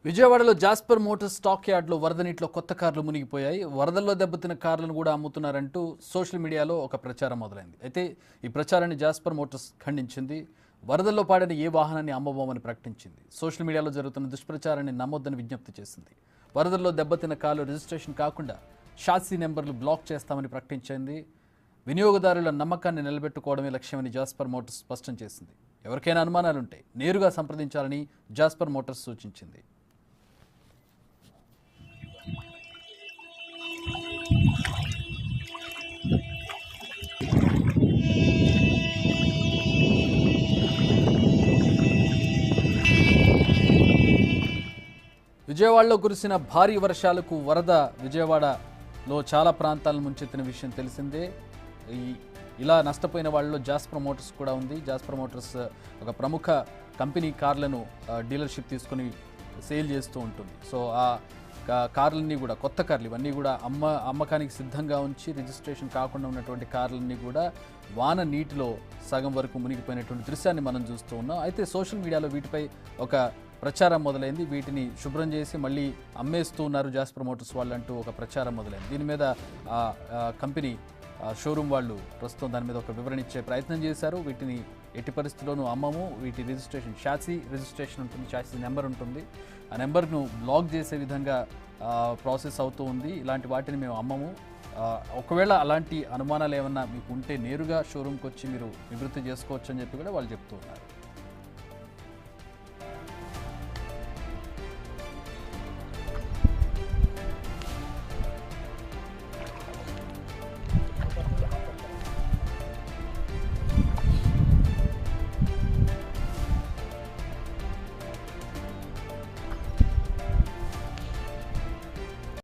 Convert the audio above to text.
విజయవాడలో Jasper Motors stock యార్డ్లో వరద నీటిలో కొత్త కార్లు మునిగిపోయాయి. వరదల్లో దెబ్బతిన్న కార్లను కూడా అమ్ముతున్నారంటూ సోషల్ మీడియాలో ఒక ప్రచారం మొదలైంది. అయితే ఈ ప్రచారాన్ని జాస్పర్ మోటార్స్ ఖండించింది. వరదల్లో పాడిన ఏ వాహనాన్ని అమ్మబోమని ప్రకటించింది. సోషల్ మీడియాలో జరుగుతున్న దుష్ప్రచారాన్ని నమ్మొద్దని విజ్ఞప్తి చేసింది. వరదల్లో దెబ్బతిన్న కార్లు రిజిస్ట్రేషన్ కాకుండా షాసీ నెంబర్లు బ్లాక్ చేస్తామని ప్రకటించింది. వినియోగదారుల నమ్మకాన్ని నిలబెట్టుకోవడమే లక్ష్యమని జాస్పర్ మోటార్స్ స్పష్టం చేసింది. ఎవరికైనా అనుమానాలుంటే నేరుగా సంప్రదించాలని జాస్పర్ మోటార్స్ సూచించింది. విజయవాడలో కురిసిన భారీ వర్షాలకు వరద విజయవాడలో చాలా ప్రాంతాలను ముంచెత్తిన విషయం తెలిసిందే. ఇలా నష్టపోయిన వాళ్ళలో జాస్పర్ మోటార్స్ కూడా ఉంది. జాస్పర్ మోటార్స్ ఒక ప్రముఖ కంపెనీ కార్లను డీలర్షిప్ తీసుకొని సేల్ చేస్తూ ఉంటుంది. సో ఆ కార్లన్నీ కూడా కొత్త కార్లు ఇవన్నీ కూడా అమ్మకానికి సిద్ధంగా ఉంచి రిజిస్ట్రేషన్ కాకుండా ఉన్నటువంటి కార్లన్నీ కూడా వాన నీటిలో సగం వరకు మునిగిపోయినటువంటి దృశ్యాన్ని మనం చూస్తూ ఉన్నాం. అయితే సోషల్ మీడియాలో వీటిపై ఒక ప్రచారం మొదలైంది. వీటిని శుభ్రం చేసి మళ్ళీ అమ్మేస్తూ ఉన్నారు జాస్పర్ మోటార్స్ వాళ్ళు అంటూ ఒక ప్రచారం మొదలైంది. దీని మీద కంపెనీ షోరూమ్ వాళ్ళు ప్రస్తుతం దాని మీద ఒక వివరణ ఇచ్చే ప్రయత్నం చేశారు. వీటిని ఎట్టి పరిస్థితుల్లోనూ అమ్మము, వీటి రిజిస్ట్రేషన్ షాసీ రిజిస్ట్రేషన్ ఉంటుంది, షాసీ నెంబర్ ఉంటుంది. ఆ నెంబర్ను బ్లాక్ చేసే విధంగా ప్రాసెస్ అవుతూ ఉంది. ఇలాంటి వాటిని మేము అమ్మము. ఒకవేళ అలాంటి అనుమానాలు ఏమన్నా మీకు ఉంటే నేరుగా షోరూమ్కి వచ్చి మీరు నివృత్తి చేసుకోవచ్చు అని చెప్పి కూడా వాళ్ళు చెప్తూ ఉన్నారు.